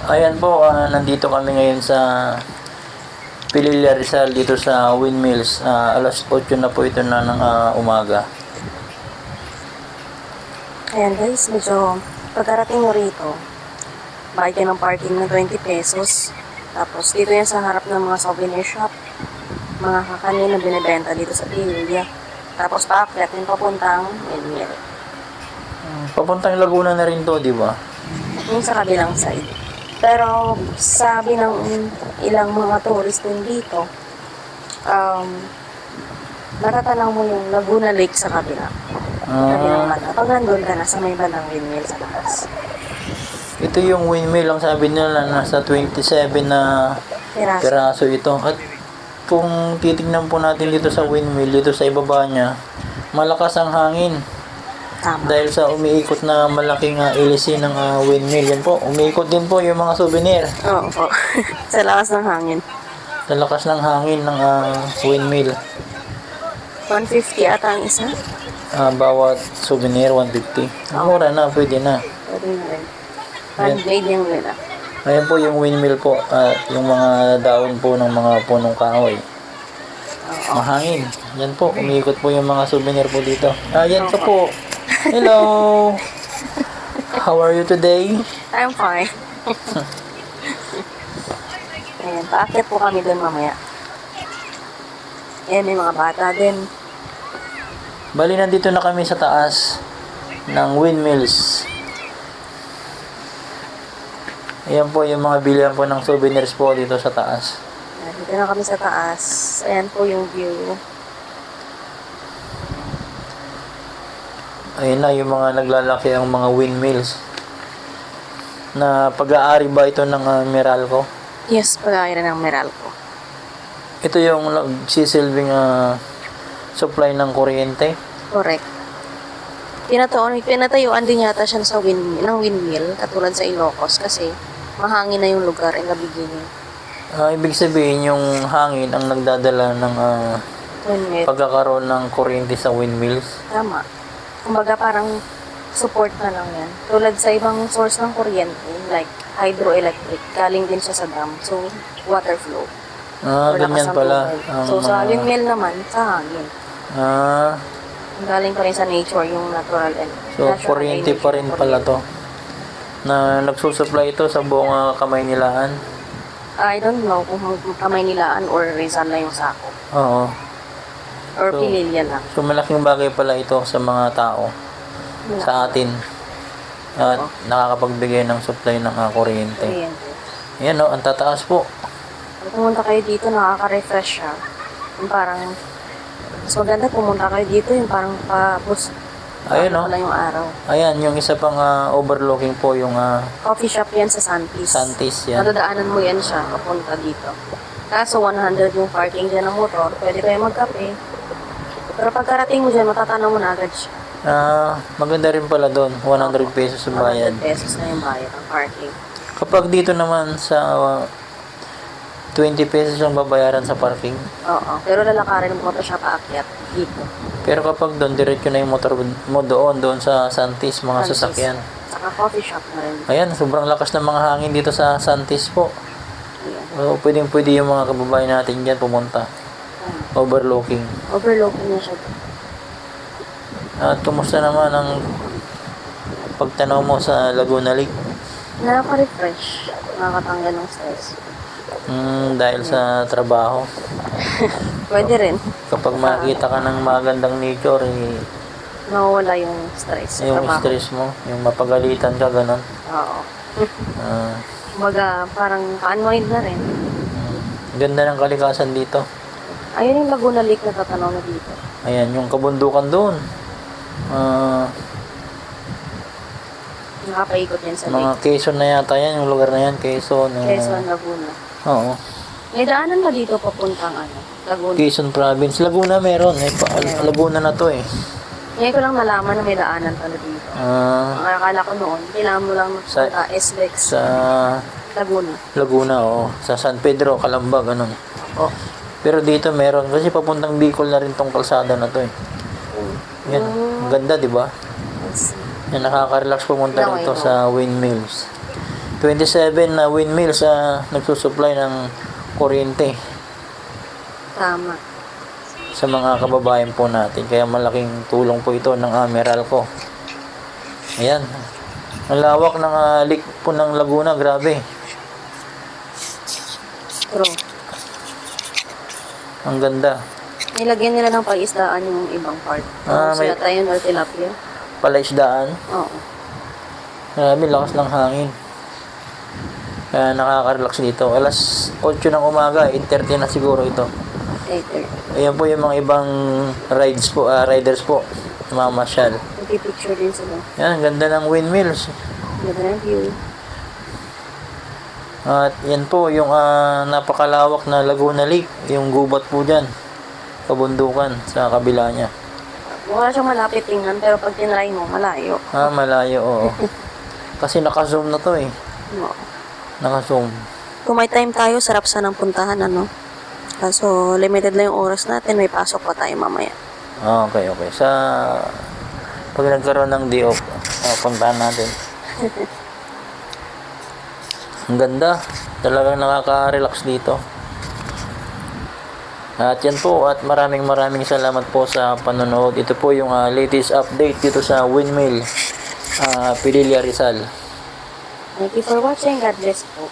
Ayan po, nandito kami ngayon sa Pililla Rizal dito sa Windmills. Alas 8 na po ito na ng umaga. Ayan guys, medyo pagkarating mo rito, bayad ka ng parking na 20 pesos. Tapos dito yan sa harap ng mga souvenir shop, mga kakanin na binibenta dito sa Pililla. Tapos paakyat yung papuntang Windmill. Papuntang Laguna na rin to, di ba? Yung sa kabilang side. Pero sabi ng ilang mga tourist din dito, natatanaw mo yung Laguna Lake sa kabila. Kabilang banda. Pag nandun ka na sa may bandang Windmill sa taas. Ito yung windmill, ang sabi nila nasa 27 na piraso ito. At kung titignan po natin dito sa windmill, dito sa ibaba niya, malakas ang hangin. Tama. Dahil sa umiikot na malaking hélice ng windmill. Yan po, umiikot din po yung mga souvenir. Oo po. Sa lakas ng hangin. Sa lakas ng hangin ng windmill. 150 ata ang isa. Bawat souvenir, 150. Mura na, pwede na. Pwede na rin. Handmade yung nila. Ayan po yung windmill po. Yung mga daon po ng mga punong kahoy. Mahangin. Yan po, umiikot po yung mga souvenir po dito. Yan ka po. Hello! How are you today? I'm fine. Ayan, paakyat po kami doon mamaya. Ayan, may mga bata din. Bali, nandito na kami sa taas ng windmills. Ayan po yung mga bilihan po ng souvenirs po dito sa taas. Ayan, dito na kami sa taas. Ayan po yung view. Ayun na yung mga naglalaki ang mga windmills. Na pag-aari ba ito ng Meralco? Yes, pag-aira ng Meralco. Ito yung sisilbing supply ng kuryente. Correct. Pinatayuan din yata siya sa windmill, katulad sa Ilocos, kasi mahangin na yung lugar in the beginning. Ibig sabihin yung hangin ang nagdadala ng Windmill. pagkakaroon ng kuryente sa windmills. Tama. Kumbaga parang support na lang yan. Tulad sa ibang source ng kuryente, like hydroelectric, galing din siya sa dam. So, water flow. Or Ganyan lakas ng pala. tubig. So, sa windmill naman, sa hangin. Galing pa rin sa nature, yung natural energy. So, kuryente pa rin pala to. Na nagsusupply ito sa buong Kamaynilaan. I don't know kung Kamaynilaan or Rizal na yung sako. Oo. Or Pililla lang. So, malaking bagay pala ito sa mga tao. Sa atin. At nakakapagbigay ng supply ng kuryente. Kuryente. Ayan ang tataas po. Pag pumunta kayo dito, nakaka-refresh siya. Yung parang, mas maganda pumunta kayo dito, yung parang pa-boost. Ayun pala yung araw. Ayan, yung isa pang overlooking po yung Coffee shop yan sa Santis. Santis yan. Nadadaanan mo yan siya, papunta dito. Kaso 100 yung parking dyan ng motor, pwede kayo magkape. Pero pagkarating mo dyan, matatanaw mo na agad siya. Maganda rin pala doon, 100 pesos ang bayad. 100 pesos na yung bayad ng parking. Kapag dito naman sa 20 pesos ang babayaran sa parking. Oo, pero lalakarin mo pa siya paakyat dito. Pero kapag doon, diretso na yung motor mo doon sa Santis, mga Santis. sasakyan. Saka coffee shop na rin. Ayan, sobrang lakas ng mga hangin dito sa Santis po. Ayan. So, pwede yung mga kababayan natin dyan pumunta. Overlooking. Overlooking na siya. At kumusta naman ang pagtanaw mo sa Laguna Lake? Nakaka-refresh. Nakakatanggal ng stress. Dahil sa trabaho. Pwede rin. Kapag makita ka ng magandang nature, Nawawala yung stress sa yung trabaho. stress mo, yung mapagalitan ka, ganun. Oo. Ah, Kumbaga, parang unwind na rin. Ganda ng kalikasan dito. Ayun yung Laguna Lake na tatanaw na dito. Ayan, yung kabundukan doon. Nakapaikot yan sa Mga lake. Quezon na yata yan, yung lugar na yan, Quezon. Quezon, Laguna. Oo. May daanan ba dito papuntang Laguna? Quezon Province. Laguna meron. Laguna na to eh. Ngayon ko lang nalaman na may daanan pala dito. Ang akala ko noon, kailangan mo lang magpunta SLEX Sa Laguna. Laguna, oo. Sa San Pedro, Calamba, ganun. Oo. Pero dito meron. Kasi papuntang Bicol na rin tong kalsada na to eh. Yan. Ang ganda, di ba? Yan, nakaka-relax pumunta rito sa windmills. 27 na windmills nagsusupply ng kuryente Tama. sa mga kababayan po natin. Kaya malaking tulong po ito ng Meralco. Ayan. Ang lawak ng lake po ng Laguna, grabe. True. Ang ganda. Nilagyan nila ng pag-isdaan yung ibang part. May- Sila tayo or tilapia. Palaisdaan. Oo. Grabe, lakas ng hangin. Kaya nakaka-relax dito. Alas 8 ng umaga, 8:30 na siguro ito. Later. Ayan po yung mga ibang riders po. Mamasyal. Nagpipicture din sila. Yan, ganda ng windmills. Ganda ng view. At yan po yung napakalawak na Laguna Lake. Yung gubat po dyan. Kabundukan sa kabila niya. Mukha siyang malapit tingnan, pero pag tinry mo, malayo. Malayo, oo. Kasi naka-zoom na to eh. No. Naka-zoom. Kung may time tayo, sarap sanang puntahan, ano? Kaso, limited lang yung oras natin. May pasok pa tayo mamaya. Okay. Pag nagkaroon ng day off, puntahan natin. Ang ganda. Talagang nakaka-relax dito. At yan po, at maraming salamat po sa panonood. Ito po yung latest update dito sa Windmill, Pililla Rizal. Thank you for watching. God bless po.